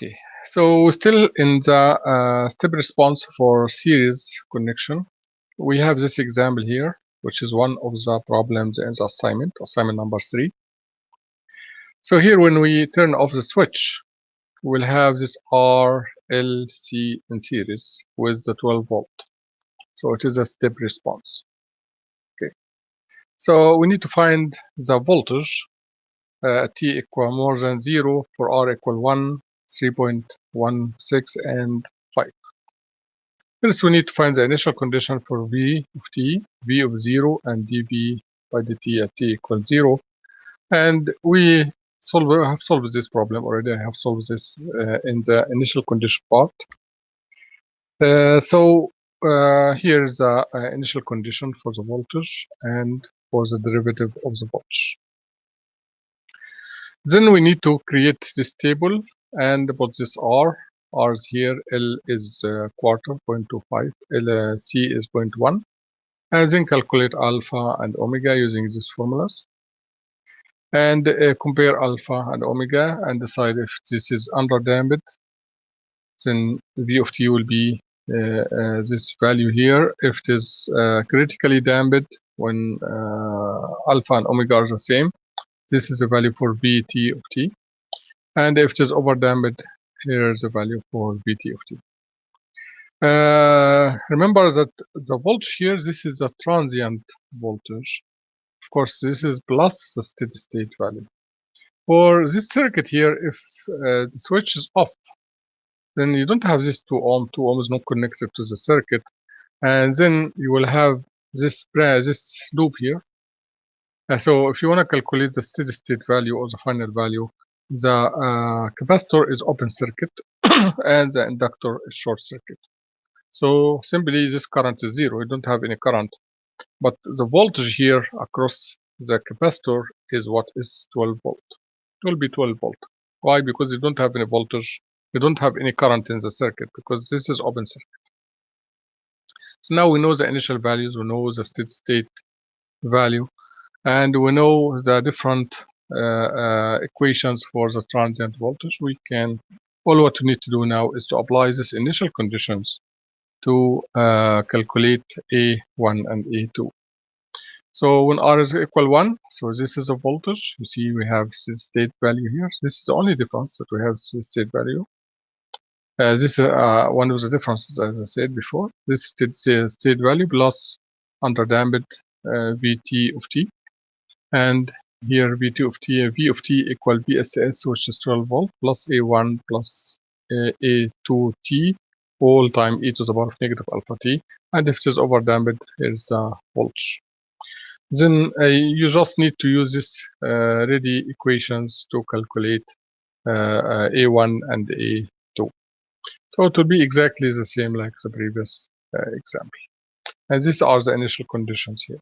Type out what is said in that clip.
Okay, so we're still in the step response for series connection. We have this example here, which is one of the problems in the assignment number 3. So here, when we turn off the switch, we'll have this RLC in series with the 12 volt. So it is a step response. Okay, so we need to find the voltage T equal more than 0 for R equal 1, 3.16, and 5. First, we need to find the initial condition for V of t, V of 0, and dV by dt at t equals 0. And we have solved this problem already. I have solved this in the initial condition part. So here is the initial condition for the voltage and for the derivative of the voltage. Then we need to create this table and put this R. R is here, L is quarter, 0.25, C is 0.1. And then calculate alpha and omega using these formulas. And compare alpha and omega and decide if this is underdamped. Then V of t will be this value here. If it is critically damped, when alpha and omega are the same, this is the value for Vt of t. And if it is overdamped, here is the value for Vt of t. Remember that the voltage here, this is a transient voltage. Of course, this is plus the steady state value. For this circuit here, if the switch is off, then you don't have this 2 ohm. 2 ohm is not connected to the circuit. And then you will have this loop here. So if you want to calculate the steady state value or the final value, the capacitor is open circuit and the inductor is short circuit. So simply this current is 0. You don't have any current. But the voltage here across the capacitor is what is 12 volt. It will be 12 volt. Why? Because you don't have any voltage. You don't have any current in the circuit because this is open circuit. So now we know the initial values. We know the steady state value. And we know the different equations for the transient voltage. All what we need to do now is to apply these initial conditions to calculate A1 and A2. So when R is equal 1, so this is a voltage. You see we have the state value here. This is the only difference that we have the state value. This is one of the differences, as I said before. This state value plus underdamped Vt of t. And here Vt of t, V of t equal VSS, which is 12 volt, plus A1 plus A2t, all time e to the power of negative alpha t. And if it is overdamped, here's the voltage. Then you just need to use this ready equations to calculate A1 and A2. So it will be exactly the same like the previous example. And these are the initial conditions here.